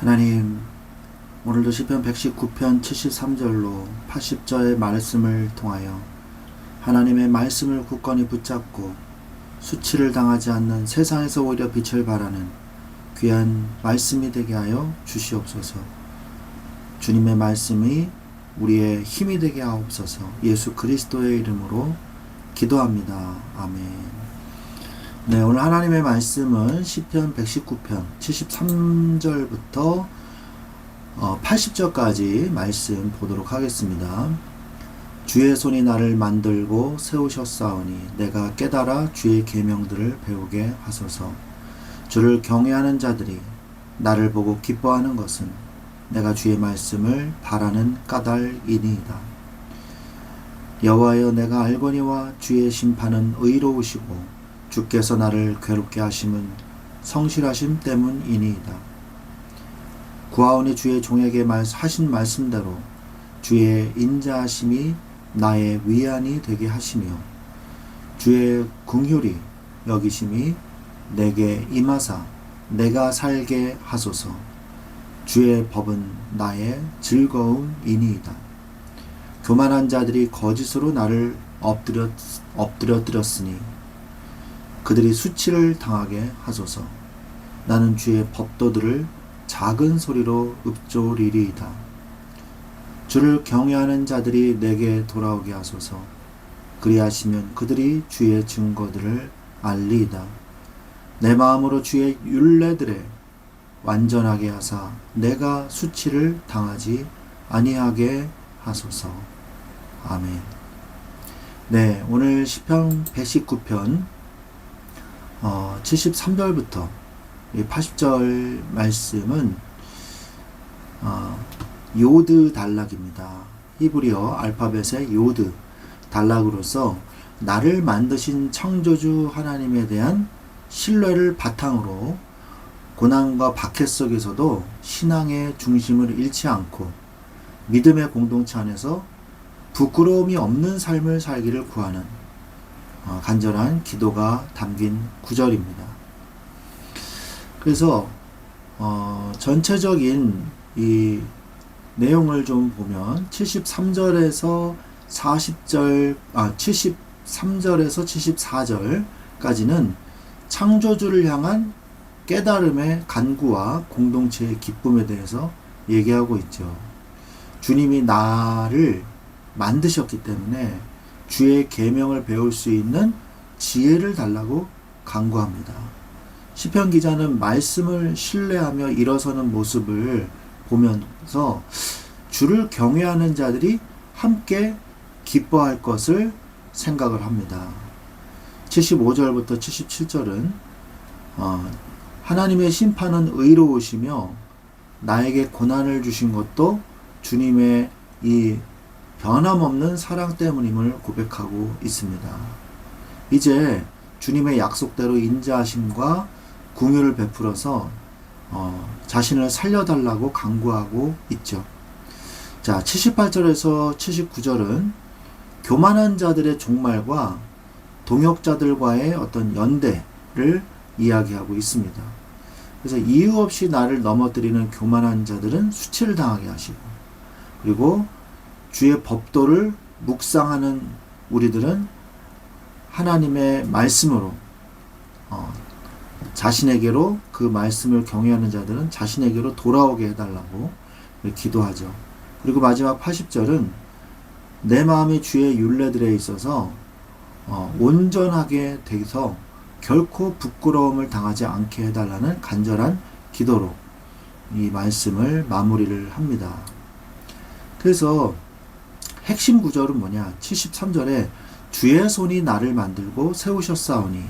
하나님, 오늘도 시편 119편 73절로 80절의 말씀을 통하여 하나님의 말씀을 굳건히 붙잡고 수치를 당하지 않는 세상에서 오히려 빛을 발하는 귀한 말씀이 되게 하여 주시옵소서. 주님의 말씀이 우리의 힘이 되게 하옵소서. 예수 그리스도의 이름으로 기도합니다. 아멘. 네, 오늘 하나님의 말씀은 시편 119편 73절부터 80절까지 말씀 보도록 하겠습니다. 주의 손이 나를 만들고 세우셨사오니 내가 깨달아 주의 계명들을 배우게 하소서. 주를 경외하는 자들이 나를 보고 기뻐하는 것은 내가 주의 말씀을 바라는 까닭이니이다. 여호와여, 내가 알거니와 주의 심판은 의로우시고 주께서 나를 괴롭게 하심은 성실하심 때문이니이다. 구하오니 주의 종에게 하신 말씀대로 주의 인자하심이 나의 위안이 되게 하시며 주의 긍휼이 여기심이 내게 임하사 내가 살게 하소서. 주의 법은 나의 즐거움이니이다. 교만한 자들이 거짓으로 나를 엎드려뜨렸으니 그들이 수치를 당하게 하소서. 나는 주의 법도들을 작은 소리로 읊조리리이다. 주를 경외하는 자들이 내게 돌아오게 하소서. 그리하시면 그들이 주의 증거들을 알리이다. 내 마음으로 주의 율례들에 완전하게 하사 내가 수치를 당하지 아니하게 하소서. 아멘. 네, 오늘 시편 119편 73절부터 80절 말씀은 요드 단락입니다. 히브리어 알파벳의 요드 단락으로서 나를 만드신 창조주 하나님에 대한 신뢰를 바탕으로 고난과 박해 속에서도 신앙의 중심을 잃지 않고 믿음의 공동체 안에서 부끄러움이 없는 삶을 살기를 구하는 간절한 기도가 담긴 구절입니다. 그래서 전체적인 이 내용을 좀 보면 73절에서 74절까지는 창조주를 향한 깨달음의 간구와 공동체의 기쁨에 대해서 얘기하고 있죠. 주님이 나를 만드셨기 때문에 주의 계명을 배울 수 있는 지혜를 달라고 간구합니다. 시편 기자는 말씀을 신뢰하며 일어서는 모습을 보면서 주를 경외하는 자들이 함께 기뻐할 것을 생각을 합니다. 75절부터 77절은 하나님의 심판은 의로우시며 나에게 고난을 주신 것도 주님의 이 변함없는 사랑 때문임을 고백하고 있습니다. 이제 주님의 약속대로 인자하심과 긍휼을 베풀어서 자신을 살려달라고 간구하고 있죠. 자, 78절에서 79절은 교만한 자들의 종말과 동역자들과의 어떤 연대를 이야기하고 있습니다. 그래서 이유 없이 나를 넘어뜨리는 교만한 자들은 수치를 당하게 하시고, 그리고 주의 법도를 묵상하는 우리들은 하나님의 말씀으로 자신에게로, 그 말씀을 경외하는 자들은 자신에게로 돌아오게 해달라고 기도하죠. 그리고 마지막 80절은 내 마음이 주의 율례들에 있어서 온전하게 돼서 결코 부끄러움을 당하지 않게 해달라는 간절한 기도로 이 말씀을 마무리를 합니다. 그래서 핵심 구절은 뭐냐? 73절에 주의 손이 나를 만들고 세우셨사오니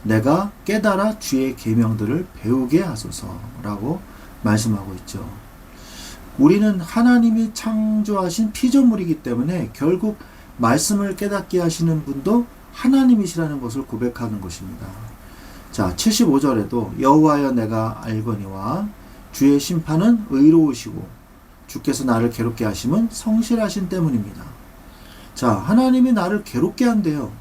내가 깨달아 주의 계명들을 배우게 하소서라고 말씀하고 있죠. 우리는 하나님이 창조하신 피조물이기 때문에 결국 말씀을 깨닫게 하시는 분도 하나님이시라는 것을 고백하는 것입니다. 자, 75절에도 여호와여, 내가 알거니와 주의 심판은 의로우시고 주께서 나를 괴롭게 하심은 성실하신 때문입니다. 자, 하나님이 나를 괴롭게 한대요.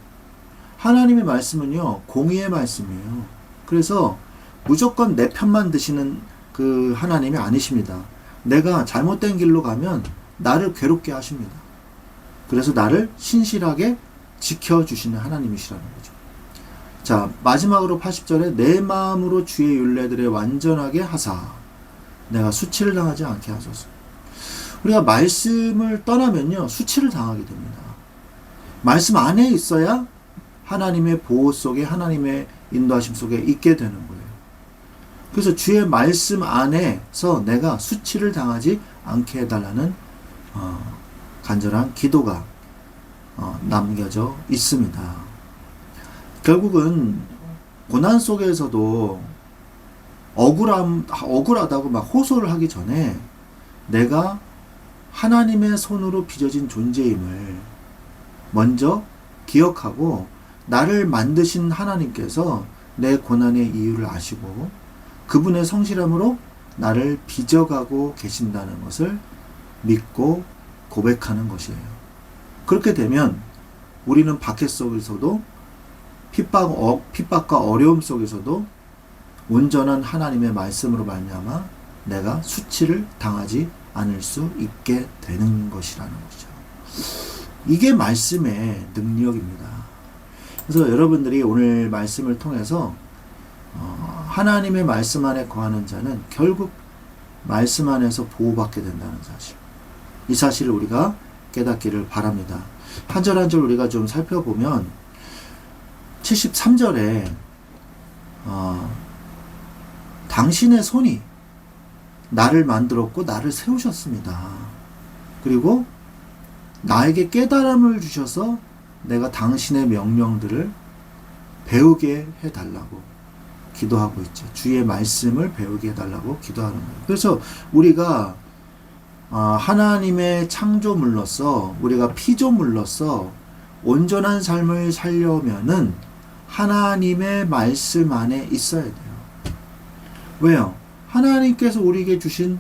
하나님의 말씀은요, 공의의 말씀이에요. 그래서 무조건 내 편만 드시는 그 하나님이 아니십니다. 내가 잘못된 길로 가면 나를 괴롭게 하십니다. 그래서 나를 신실하게 지켜주시는 하나님이시라는 거죠. 자, 마지막으로 80절에 내 마음으로 주의 율례들에 완전하게 하사 내가 수치를 당하지 않게 하소서. 우리가 말씀을 떠나면요, 수치를 당하게 됩니다. 말씀 안에 있어야 하나님의 보호 속에, 하나님의 인도하심 속에 있게 되는 거예요. 그래서 주의 말씀 안에서 내가 수치를 당하지 않게 해달라는 간절한 기도가 남겨져 있습니다. 결국은 고난 속에서도 억울하다고 막 호소를 하기 전에 내가 하나님의 손으로 빚어진 존재임을 먼저 기억하고 나를 만드신 하나님께서 내 고난의 이유를 아시고 그분의 성실함으로 나를 빚어가고 계신다는 것을 믿고 고백하는 것이에요. 그렇게 되면 우리는 박해 속에서도 핍박과 어려움 속에서도 온전한 하나님의 말씀으로 말미암아 내가 수치를 당하지 않을 수 있게 되는 것이라는 것이죠. 이게 말씀의 능력입니다. 그래서 여러분들이 오늘 말씀을 통해서 하나님의 말씀 안에 거하는 자는 결국 말씀 안에서 보호받게 된다는 사실, 이 사실을 우리가 깨닫기를 바랍니다. 한 절 한 절 우리가 좀 살펴보면 73절에 당신의 손이 나를 만들었고 나를 세우셨습니다. 그리고 나에게 깨달음을 주셔서 내가 당신의 명령들을 배우게 해달라고 기도하고 있죠. 주의 말씀을 배우게 해달라고 기도하는 거예요. 그래서 우리가 하나님의 창조물로서, 우리가 피조물로서 온전한 삶을 살려면은 하나님의 말씀 안에 있어야 돼요. 왜요? 하나님께서 우리에게 주신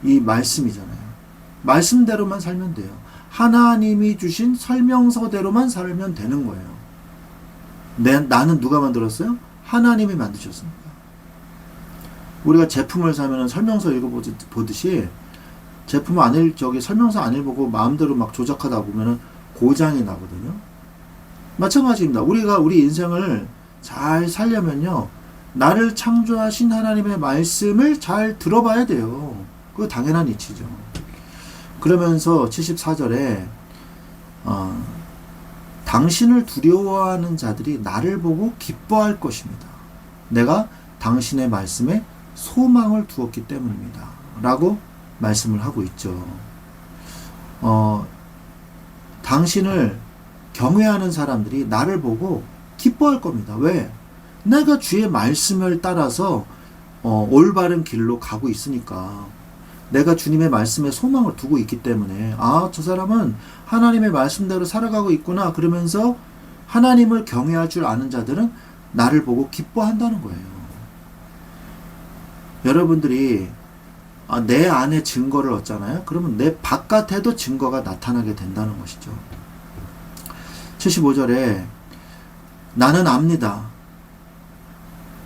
이 말씀이잖아요. 말씀대로만 살면 돼요. 하나님이 주신 설명서대로만 살면 되는 거예요. 나는 누가 만들었어요? 하나님이 만드셨습니다. 우리가 제품을 사면 설명서 읽어보듯이 제품을 설명서 안 읽어보고 마음대로 막 조작하다 보면 고장이 나거든요. 마찬가지입니다. 우리가 우리 인생을 잘 살려면요, 나를 창조하신 하나님의 말씀을 잘 들어봐야 돼요. 그거 당연한 이치죠. 그러면서 74절에 당신을 두려워하는 자들이 나를 보고 기뻐할 것입니다. 내가 당신의 말씀에 소망을 두었기 때문입니다. 라고 말씀을 하고 있죠. 당신을 경외하는 사람들이 나를 보고 기뻐할 겁니다. 왜? 내가 주의 말씀을 따라서 올바른 길로 가고 있으니까, 내가 주님의 말씀에 소망을 두고 있기 때문에 저 사람은 하나님의 말씀대로 살아가고 있구나, 그러면서 하나님을 경외할 줄 아는 자들은 나를 보고 기뻐한다는 거예요. 여러분들이 내 안에 증거를 얻잖아요. 그러면 내 바깥에도 증거가 나타나게 된다는 것이죠. 75절에 나는 압니다.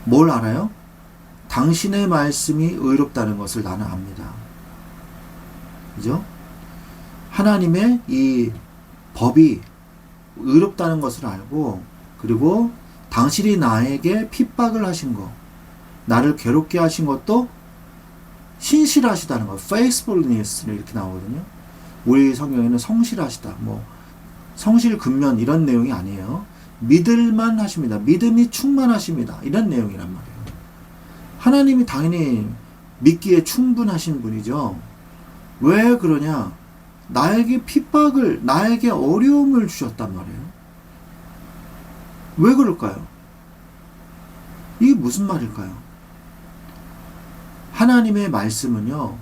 뭘 알아요? 당신의 말씀이 의롭다는 것을 나는 압니다. 그죠? 하나님의 이 법이 의롭다는 것을 알고, 그리고 당신이 나에게 핍박을 하신 것, 나를 괴롭게 하신 것도 신실하시다는 것, faithfulness 이렇게 나오거든요. 우리 성경에는 성실하시다, 성실 근면 이런 내용이 아니에요. 믿을만 하십니다. 믿음이 충만하십니다. 이런 내용이란 말이에요. 하나님이 당연히 믿기에 충분하신 분이죠. 왜 그러냐? 나에게 핍박을, 나에게 어려움을 주셨단 말이에요. 왜 그럴까요? 이게 무슨 말일까요? 하나님의 말씀은요,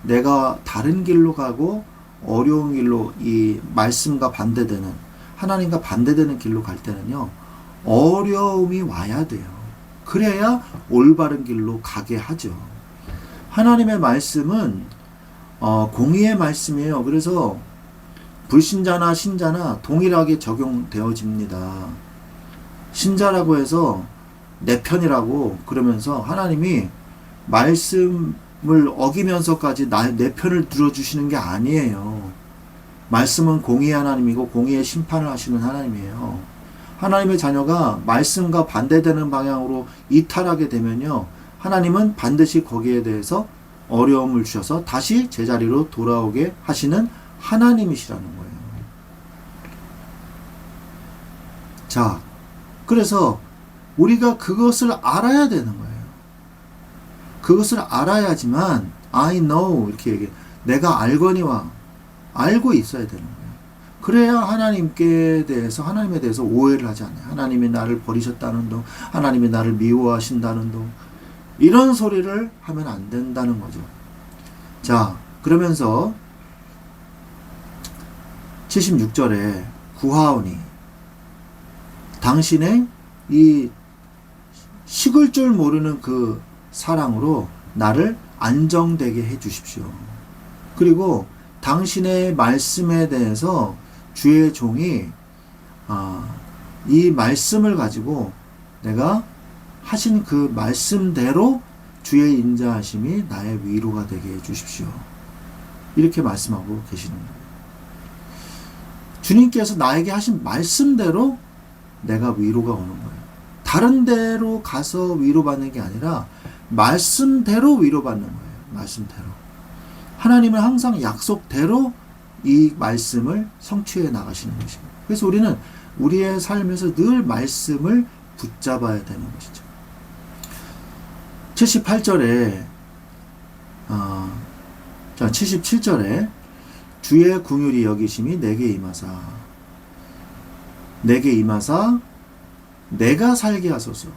내가 다른 길로 가고 어려운 길로, 이 말씀과 반대되는, 하나님과 반대되는 길로 갈 때는요, 어려움이 와야 돼요. 그래야 올바른 길로 가게 하죠. 하나님의 말씀은 공의의 말씀이에요. 그래서 불신자나 신자나 동일하게 적용되어집니다. 신자라고 해서 내 편이라고 그러면서 하나님이 말씀을 어기면서까지 내 편을 들어주시는 게 아니에요. 말씀은 공의의 하나님이고 공의의 심판을 하시는 하나님이에요. 하나님의 자녀가 말씀과 반대되는 방향으로 이탈하게 되면요, 하나님은 반드시 거기에 대해서 어려움을 주셔서 다시 제자리로 돌아오게 하시는 하나님이시라는 거예요. 자, 그래서 우리가 그것을 알아야 되는 거예요. 그것을 알아야지만 I know 이렇게 얘기해. 내가 알거니와 알고 있어야 되는 거예요. 그래야 하나님에 대해서 오해를 하지 않아요. 하나님이 나를 버리셨다는 둥, 하나님이 나를 미워하신다는 둥, 이런 소리를 하면 안 된다는 거죠. 자, 그러면서 76절에 구하오니 당신의 이 식을 줄 모르는 그 사랑으로 나를 안정되게 해 주십시오. 그리고 당신의 말씀에 대해서 주의 종이 이 말씀을 가지고 내가 하신 그 말씀대로 주의 인자하심이 나의 위로가 되게 해 주십시오. 이렇게 말씀하고 계시는 거예요. 주님께서 나에게 하신 말씀대로 내가 위로가 오는 거예요. 다른 데로 가서 위로받는 게 아니라 말씀대로 위로받는 거예요. 말씀대로. 하나님은 항상 약속대로 이 말씀을 성취해 나가시는 것입니다. 그래서 우리는 우리의 삶에서 늘 말씀을 붙잡아야 되는 것이죠. 78절에 77절에 주의 긍휼이 여기심이 내게 임하사 내가 살게 하소서.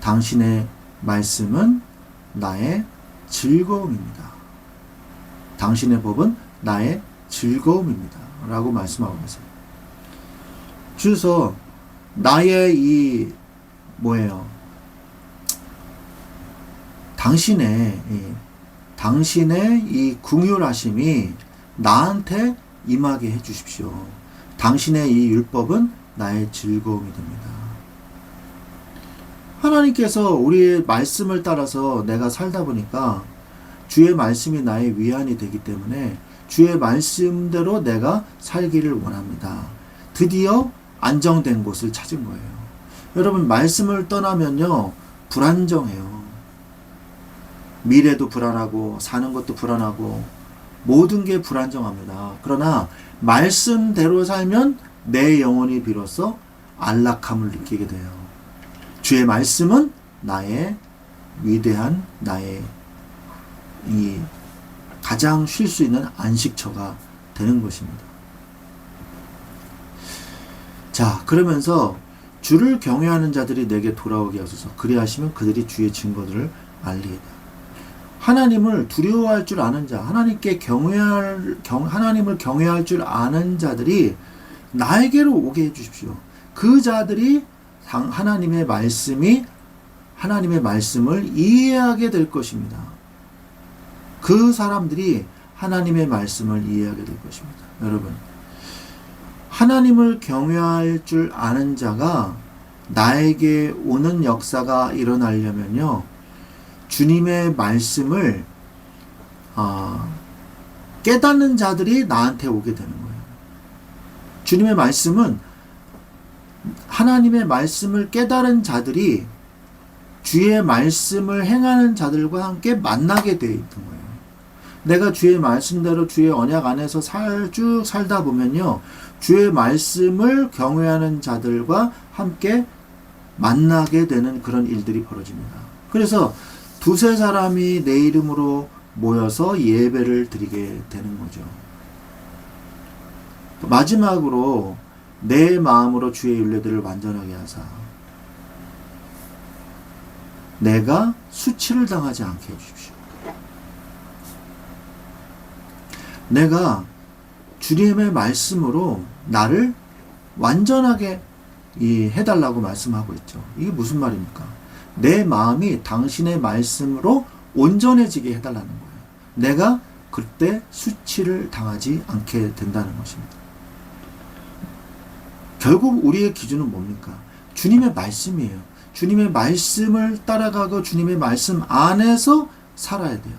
당신의 말씀은 나의 즐거움입니다. 당신의 법은 나의 즐거움입니다. 라고 말씀하고 계세요. 그래서 나의 이 당신의 이 긍휼하심이 나한테 임하게 해 주십시오. 당신의 이 율법은 나의 즐거움이 됩니다. 하나님께서 우리의 말씀을 따라서 내가 살다 보니까 주의 말씀이 나의 위안이 되기 때문에 주의 말씀대로 내가 살기를 원합니다. 드디어 안정된 곳을 찾은 거예요. 여러분, 말씀을 떠나면요, 불안정해요. 미래도 불안하고 사는 것도 불안하고 모든 게 불안정합니다. 그러나 말씀대로 살면 내 영혼이 비로소 안락함을 느끼게 돼요. 주의 말씀은 나의 위대한, 나의 이 가장 쉴 수 있는 안식처가 되는 것입니다. 자, 그러면서 주를 경외하는 자들이 내게 돌아오게 하소서. 그리하시면 그들이 주의 증거들을 알리이다. 하나님을 두려워할 줄 아는 자, 하나님을 경외할 줄 아는 자들이 나에게로 오게 해 주십시오. 그 자들이 하나님의 말씀을 이해하게 될 것입니다. 그 사람들이 하나님의 말씀을 이해하게 될 것입니다. 여러분, 하나님을 경외할 줄 아는 자가 나에게 오는 역사가 일어나려면요, 주님의 말씀을 깨닫는 자들이 나한테 오게 되는 거예요. 주님의 말씀은 하나님의 말씀을 깨달은 자들이 주의 말씀을 행하는 자들과 함께 만나게 되어 있는 거예요. 내가 주의 말씀대로 주의 언약 안에서 쭉 살다 보면요, 주의 말씀을 경외하는 자들과 함께 만나게 되는 그런 일들이 벌어집니다. 그래서 두세 사람이 내 이름으로 모여서 예배를 드리게 되는 거죠. 마지막으로 내 마음으로 주의 율례들을 완전하게 하사 내가 수치를 당하지 않게 해주십시오. 내가 주님의 말씀으로 나를 완전하게 해달라고 말씀하고 있죠. 이게 무슨 말입니까? 내 마음이 당신의 말씀으로 온전해지게 해달라는 거예요. 내가 그때 수치를 당하지 않게 된다는 것입니다. 결국 우리의 기준은 뭡니까? 주님의 말씀이에요. 주님의 말씀을 따라가고 주님의 말씀 안에서 살아야 돼요.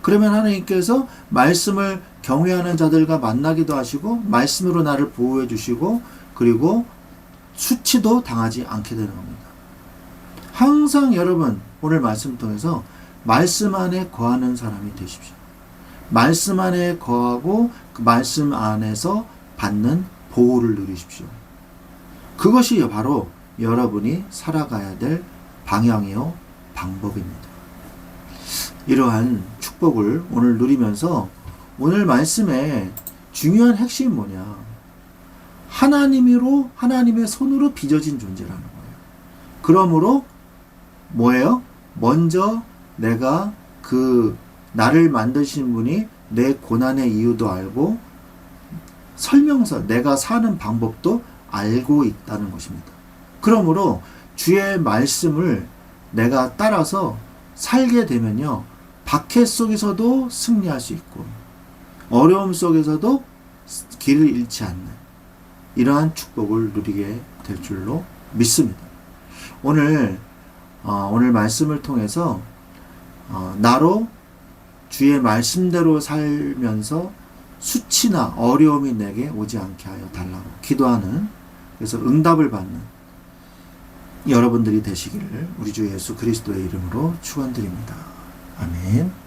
그러면 하나님께서 말씀을 경외하는 자들과 만나기도 하시고 말씀으로 나를 보호해 주시고 그리고 수치도 당하지 않게 되는 겁니다. 항상 여러분 오늘 말씀 통해서 말씀 안에 거하는 사람이 되십시오. 말씀 안에 거하고 그 말씀 안에서 받는 보호를 누리십시오. 그것이 바로 여러분이 살아가야 될 방향이요 방법입니다. 이러한 축복을 오늘 누리면서 오늘 말씀의 중요한 핵심이 뭐냐? 하나님의 손으로 빚어진 존재라는 거예요. 그러므로 뭐예요? 먼저 내가 나를 만드신 분이 내 고난의 이유도 알고 설명서, 내가 사는 방법도 알고 있다는 것입니다. 그러므로 주의 말씀을 내가 따라서 살게 되면요, 박해 속에서도 승리할 수 있고 어려움 속에서도 길을 잃지 않는 이러한 축복을 누리게 될 줄로 믿습니다. 오늘 말씀을 통해서 나로 주의 말씀대로 살면서 수치나 어려움이 내게 오지 않게 하여 달라고 기도하는, 그래서 응답을 받는 여러분들이 되시기를 우리 주 예수 그리스도의 이름으로 축원드립니다. 아멘.